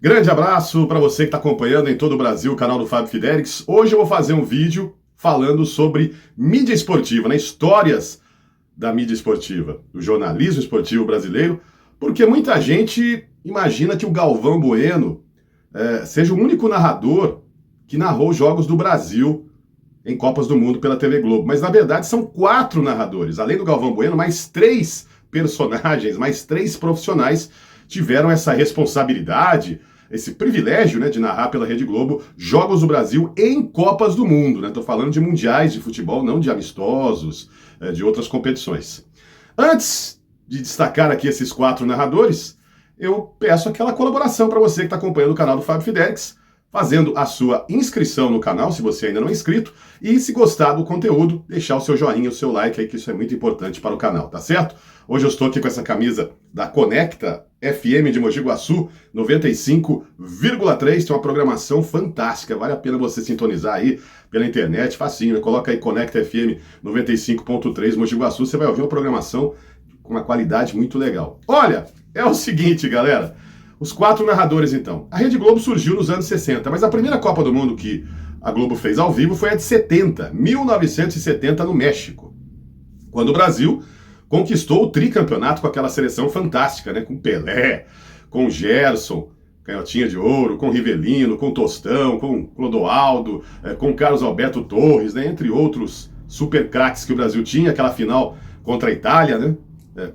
Grande abraço para você que está acompanhando em todo o Brasil o canal do Fábio Fidelix. Hoje eu vou fazer um vídeo falando sobre mídia esportiva, né? Histórias da mídia esportiva, do jornalismo esportivo brasileiro, porque muita gente imagina que o Galvão Bueno seja o único narrador que narrou os jogos do Brasil em Copas do Mundo pela TV Globo. Mas na verdade são 4 narradores. Além do Galvão Bueno, mais 3 personagens, mais 3 profissionais tiveram essa responsabilidade, esse privilégio, né, de narrar pela Rede Globo jogos do Brasil em Copas do Mundo, né? Tô falando de mundiais de futebol, não de amistosos, de outras competições. Antes de destacar aqui esses 4 narradores, eu peço aquela colaboração para você que está acompanhando o canal do Fábio Fidelix, fazendo a sua inscrição no canal, se você ainda não é inscrito, e se gostar do conteúdo, deixar o seu joinha, o seu like aí, que isso é muito importante para o canal, tá certo? Hoje eu estou aqui com essa camisa da Conecta FM de Mogi Guaçu, 95,3, tem uma programação fantástica, vale a pena você sintonizar aí pela internet, facinho, né? Coloca aí Conecta FM 95,3 Mogi Guaçu, você vai ouvir uma programação com uma qualidade muito legal. Olha, é o seguinte, galera, os 4 narradores, então. A Rede Globo surgiu nos anos 60, mas a primeira Copa do Mundo que a Globo fez ao vivo foi a de 70, 1970, no México, quando o Brasil conquistou o tricampeonato com aquela seleção fantástica, né? Com Pelé, com Gerson, Canhotinha de Ouro, com Rivelino, com Tostão, com Clodoaldo, com Carlos Alberto Torres, né? Entre outros super craques que o Brasil tinha, aquela final contra a Itália, né?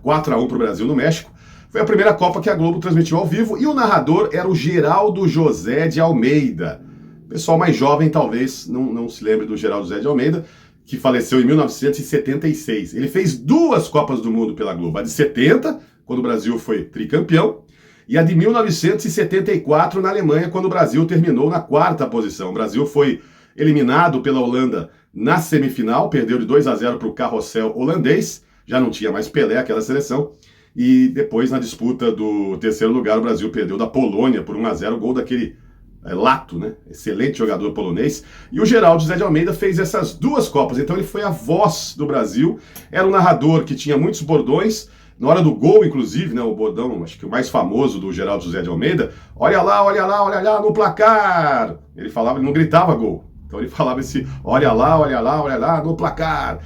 4-1 para o Brasil no México. Foi a primeira Copa que a Globo transmitiu ao vivo e o narrador era o Geraldo José de Almeida. O pessoal mais jovem talvez não se lembre do Geraldo José de Almeida, que faleceu em 1976. Ele fez 2 Copas do Mundo pela Globo. A de 70, quando o Brasil foi tricampeão, e a de 1974 na Alemanha, quando o Brasil terminou na 4ª posição. O Brasil foi eliminado pela Holanda na semifinal, perdeu de 2-0 para o carrossel holandês, já não tinha mais Pelé, aquela seleção. E depois, na disputa do 3º lugar, o Brasil perdeu da Polônia por 1-0, gol daquele Lato, né? Excelente jogador polonês. E o Geraldo José de Almeida fez essas 2 Copas, então ele foi a voz do Brasil. Era um narrador que tinha muitos bordões. Na hora do gol, inclusive, né, o bordão, acho que o mais famoso do Geraldo José de Almeida, olha lá, olha lá, olha lá no placar. Ele falava, ele não gritava gol. Então ele falava esse, olha lá, olha lá, olha lá no placar.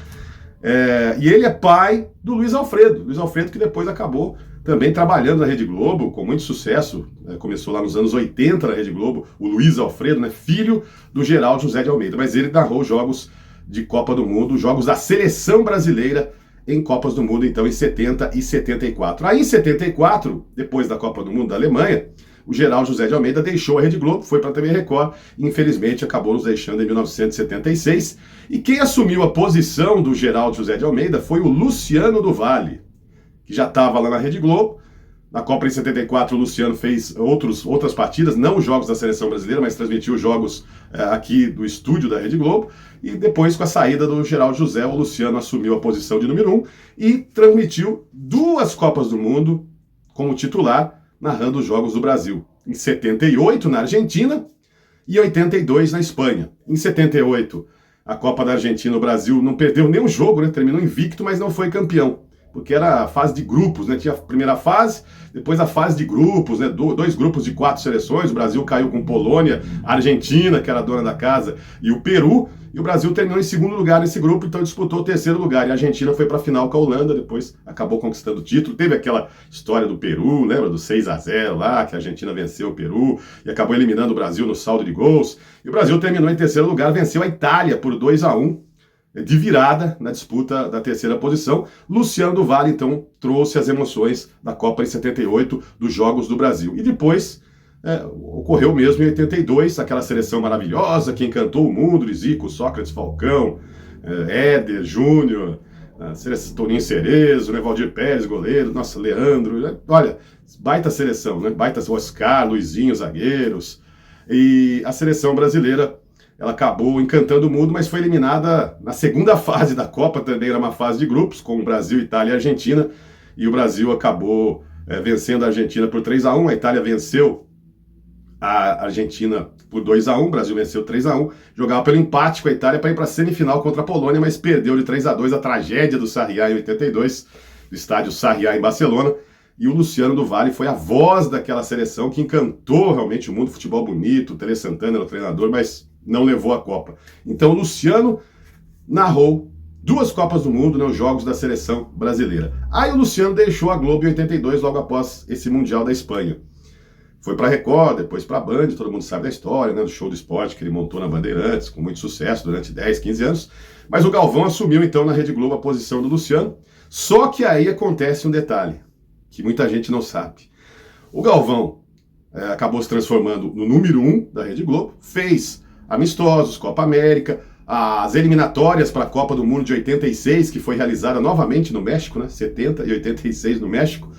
E ele é pai do Luiz Alfredo. Luiz Alfredo que depois acabou também trabalhando na Rede Globo, com muito sucesso, começou lá nos anos 80 na Rede Globo, o Luiz Alfredo, né, filho do Geraldo José de Almeida, mas ele narrou jogos de Copa do Mundo, jogos da seleção brasileira em Copas do Mundo, então em 70 e 74. Aí em 74, depois da Copa do Mundo da Alemanha, o Geraldo José de Almeida deixou a Rede Globo, foi para a TV Record, e infelizmente acabou nos deixando em 1976, e quem assumiu a posição do Geraldo José de Almeida foi o Luciano do Vale, que já estava lá na Rede Globo. Na Copa em 74, o Luciano fez outras partidas, não os jogos da seleção brasileira, mas transmitiu os jogos aqui do estúdio da Rede Globo. E depois, com a saída do Geraldo José, o Luciano assumiu a posição de número 1 e transmitiu 2 Copas do Mundo como titular, narrando os jogos do Brasil. Em 78, na Argentina, e 82, na Espanha. Em 78, a Copa da Argentina, o Brasil não perdeu nenhum jogo, né? Terminou invicto, mas não foi campeão, porque era a fase de grupos, né? Tinha a primeira fase, depois a fase de grupos, né? 2 grupos de 4 seleções. O Brasil caiu com Polônia, a Argentina, que era a dona da casa, e o Peru. E o Brasil terminou em 2º lugar nesse grupo, então disputou o 3º lugar. E a Argentina foi para a final com a Holanda, depois acabou conquistando o título. Teve aquela história do Peru, lembra? Do 6-0 lá, que a Argentina venceu o Peru e acabou eliminando o Brasil no saldo de gols. E o Brasil terminou em 3º lugar, venceu a Itália por 2-1. De virada na disputa da 3ª posição. Luciano do Vale, então, trouxe as emoções da Copa em 78 dos Jogos do Brasil. E depois ocorreu mesmo em 82, aquela seleção maravilhosa que encantou o mundo, de Zico, Sócrates, Falcão, Éder, Júnior, Toninho Cerezo, né, Valdir Pérez, goleiro, nossa, Leandro, né? Olha, baita seleção, né? Baita Oscar, Luizinho, zagueiros. E a seleção brasileira, ela acabou encantando o mundo, mas foi eliminada na 2ª fase da Copa, também era uma fase de grupos, com o Brasil, Itália e Argentina, e o Brasil acabou vencendo a Argentina por 3-1, a Itália venceu a Argentina por 2-1, o Brasil venceu 3-1, jogava pelo empate com a Itália para ir para a semifinal contra a Polônia, mas perdeu de 3-2, a tragédia do Sarriá em 82, do estádio Sarriá em Barcelona, e o Luciano do Vale foi a voz daquela seleção que encantou realmente o mundo, futebol bonito, o Tele Santana era o treinador, mas não levou a Copa. Então o Luciano narrou 2 Copas do Mundo, né, os jogos da seleção brasileira. Aí o Luciano deixou a Globo em 82, logo após esse Mundial da Espanha. Foi para a Record, depois para a Band, todo mundo sabe da história, né, do show do esporte que ele montou na Bandeirantes, com muito sucesso durante 10, 15 anos. Mas o Galvão assumiu então na Rede Globo a posição do Luciano. Só que aí acontece um detalhe, que muita gente não sabe. O Galvão acabou se transformando no número 1 da Rede Globo, fez amistosos, Copa América, as eliminatórias para a Copa do Mundo de 86, que foi realizada novamente no México, né, 70 e 86 no México.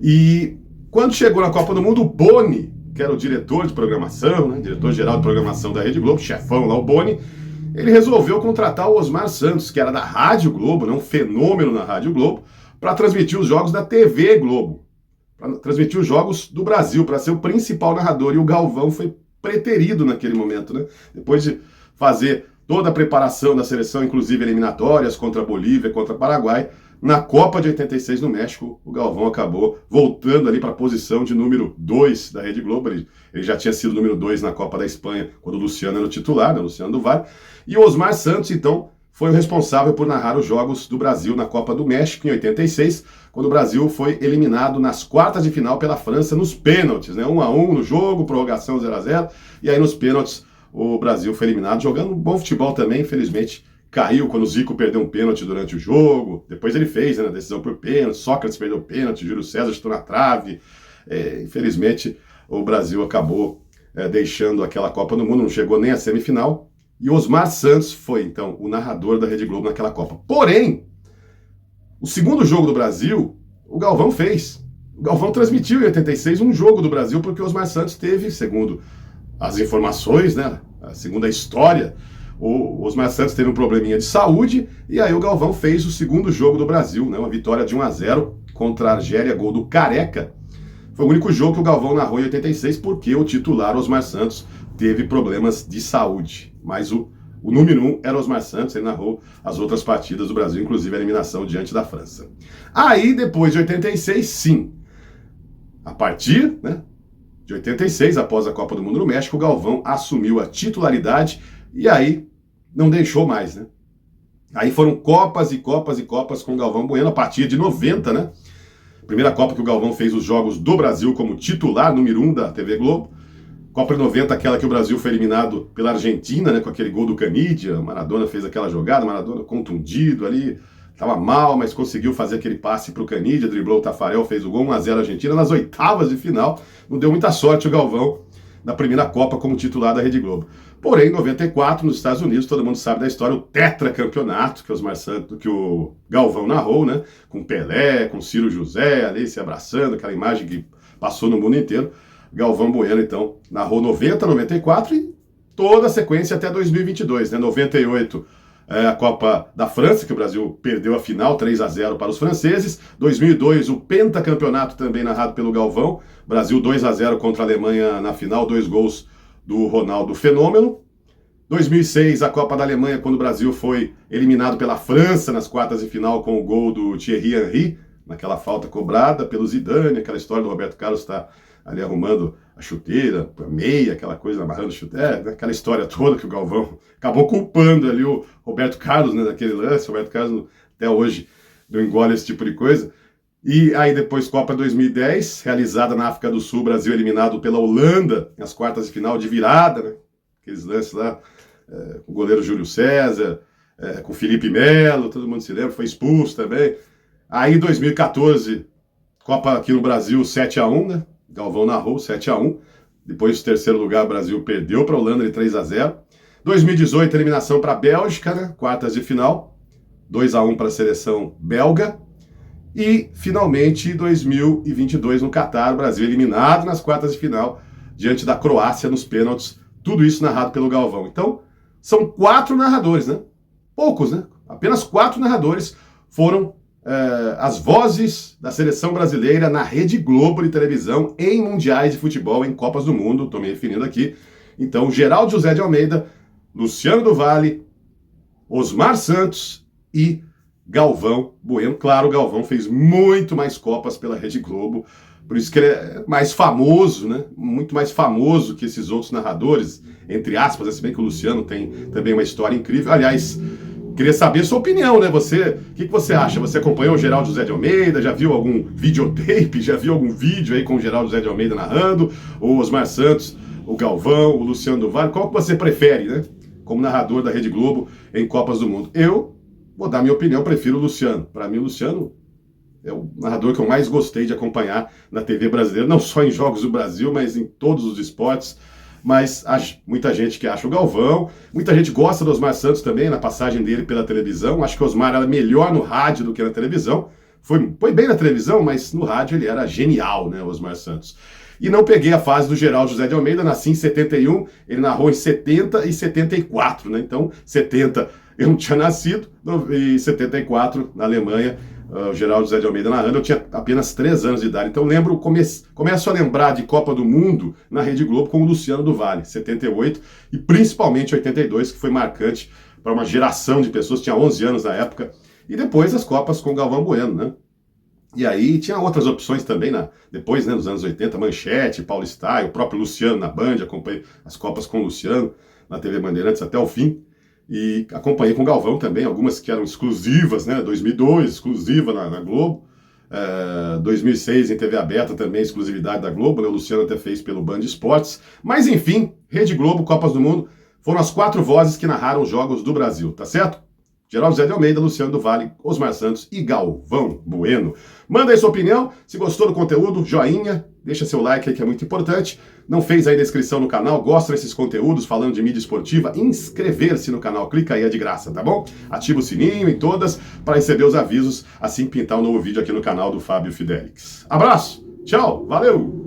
E quando chegou na Copa do Mundo, o Boni, que era o diretor de programação, né, diretor-geral de programação da Rede Globo, chefão lá, o Boni, ele resolveu contratar o Osmar Santos, que era da Rádio Globo, né, um fenômeno na Rádio Globo, para transmitir os jogos da TV Globo, para transmitir os jogos do Brasil, para ser o principal narrador. E o Galvão foi preterido naquele momento, né? Depois de fazer toda a preparação da seleção, inclusive eliminatórias contra a Bolívia, contra o Paraguai, na Copa de 86 no México, o Galvão acabou voltando ali para a posição de número 2 da Rede Globo. Ele já tinha sido número 2 na Copa da Espanha, quando o Luciano era o titular, né, Luciano do Vale. E o Osmar Santos, então, foi o responsável por narrar os jogos do Brasil na Copa do México, em 86, quando o Brasil foi eliminado nas quartas de final pela França nos pênaltis, né? 1-1 no jogo, prorrogação 0-0, e aí nos pênaltis o Brasil foi eliminado, jogando um bom futebol também, infelizmente. Caiu quando o Zico perdeu um pênalti durante o jogo, depois ele fez, né, a decisão por pênalti, Sócrates perdeu o pênalti, Júlio César chutou na trave. Infelizmente, o Brasil acabou deixando aquela Copa do Mundo, não chegou nem à semifinal, e Osmar Santos foi, então, o narrador da Rede Globo naquela Copa. Porém, o segundo jogo do Brasil, o Galvão fez. O Galvão transmitiu em 86 um jogo do Brasil, porque o Osmar Santos teve, segundo as informações, né, segundo a história, o Osmar Santos teve um probleminha de saúde, e aí o Galvão fez o segundo jogo do Brasil, né, uma vitória de 1-0 contra a Argélia, gol do Careca. Foi o único jogo que o Galvão narrou em 86, porque o titular Osmar Santos teve problemas de saúde. Mas o número 1 era Osmar Santos, ele narrou as outras partidas do Brasil, inclusive a eliminação diante da França. Aí, depois de 86, sim, a partir, né, de 86, após a Copa do Mundo no México, o Galvão assumiu a titularidade e aí não deixou mais, né? Aí foram Copas e Copas e Copas com o Galvão Bueno, a partir de 90, né? Primeira Copa que o Galvão fez os jogos do Brasil como titular, número 1 da TV Globo. Copa de 90, aquela que o Brasil foi eliminado pela Argentina, né? Com aquele gol do Canidia, Maradona fez aquela jogada, Maradona contundido ali, estava mal, mas conseguiu fazer aquele passe para o Canidia, driblou o Tafarel, fez o gol, 1-0 Argentina nas oitavas de final. Não deu muita sorte o Galvão na primeira Copa como titular da Rede Globo. Porém, em 94, nos Estados Unidos, todo mundo sabe da história, o tetracampeonato que o Galvão narrou, né? Com Pelé, com Ciro José ali se abraçando, aquela imagem que passou no mundo inteiro. Galvão Bueno, então, narrou 90, 94 e toda a sequência até 2022, né? 98, a Copa da França, que o Brasil perdeu a final, 3-0 para os franceses. 2002, o pentacampeonato também narrado pelo Galvão. Brasil 2-0 contra a Alemanha na final, 2 gols do Ronaldo Fenômeno. 2006, a Copa da Alemanha, quando o Brasil foi eliminado pela França nas quartas de final com o gol do Thierry Henry, naquela falta cobrada pelo Zidane, aquela história do Roberto Carlos estar ali arrumando a chuteira, a meia, aquela coisa, amarrando a chuteira, aquela história toda que o Galvão acabou culpando ali o Roberto Carlos, né, naquele lance. O Roberto Carlos até hoje não engole esse tipo de coisa. E aí depois Copa 2010, realizada na África do Sul, Brasil eliminado pela Holanda nas quartas de final de virada, né? Aqueles lances lá, com o goleiro Júlio César, com o Felipe Melo, todo mundo se lembra, foi expulso também. Aí 2014, Copa aqui no Brasil, 7-1, né? Galvão narrou 7-1. Depois do terceiro lugar, o Brasil perdeu para a Holanda de 3-0. 2018, eliminação para a Bélgica, né? Quartas de final, 2-1 para a seleção belga. E, finalmente, 2022, no Catar, o Brasil eliminado nas quartas de final, diante da Croácia nos pênaltis. Tudo isso narrado pelo Galvão. Então, são 4 narradores, né? Poucos, né? Apenas 4 narradores foram as vozes da seleção brasileira na Rede Globo de televisão, em mundiais de futebol, em Copas do Mundo, estou me referindo aqui. Então, Geraldo José de Almeida, Luciano do Vale, Osmar Santos e Galvão Bueno. Claro, o Galvão fez muito mais Copas pela Rede Globo, por isso que ele é mais famoso, né? Muito mais famoso que esses outros narradores, entre aspas, se bem que o Luciano tem também uma história incrível. Aliás, queria saber a sua opinião, né? O que você acha? Você acompanhou o Geraldo José de Almeida? Já viu algum videotape? Já viu algum vídeo aí com o Geraldo José de Almeida narrando? O Osmar Santos, o Galvão, o Luciano do Vale? Qual que você prefere, né? Como narrador da Rede Globo em Copas do Mundo. Eu vou dar minha opinião, prefiro o Luciano. Para mim, o Luciano é o narrador que eu mais gostei de acompanhar na TV brasileira, não só em Jogos do Brasil, mas em todos os esportes. Mas muita gente que acha o Galvão, muita gente gosta do Osmar Santos também, na passagem dele pela televisão. Acho que o Osmar era melhor no rádio do que na televisão. Foi bem na televisão, mas no rádio ele era genial, né, o Osmar Santos. E não peguei a fase do Geraldo José de Almeida, nasci em 71, ele narrou em 70 e 74, né? Então, 70 eu não tinha nascido, e 74 na Alemanha, o Geraldo José de Almeida narrando, eu tinha apenas 3 anos de idade. Então começo a lembrar de Copa do Mundo na Rede Globo com o Luciano do Vale, 78 e principalmente 82, que foi marcante para uma geração de pessoas, tinha 11 anos na época, e depois as Copas com o Galvão Bueno, né? E aí tinha outras opções também, depois, né, nos anos 80, Manchete, Paulistar, o próprio Luciano na Band, acompanhei as Copas com o Luciano na TV Bandeirantes até o fim. E acompanhei com o Galvão também, algumas que eram exclusivas, né? 2002, exclusiva na Globo. 2006 em TV aberta também, exclusividade da Globo, né? O Luciano até fez pelo Band Esportes. Mas enfim, Rede Globo, Copas do Mundo, foram as 4 vozes que narraram os Jogos do Brasil, tá certo? Geraldo José de Almeida, Luciano do Vale, Osmar Santos e Galvão Bueno. Manda aí sua opinião, se gostou do conteúdo, joinha, deixa seu like aí que é muito importante. Não fez ainda a inscrição no canal, gosta desses conteúdos falando de mídia esportiva, inscrever-se no canal, clica aí, é de graça, tá bom? Ativa o sininho em todas para receber os avisos assim que pintar um novo vídeo aqui no canal do Fábio Fidelix. Abraço, tchau, valeu!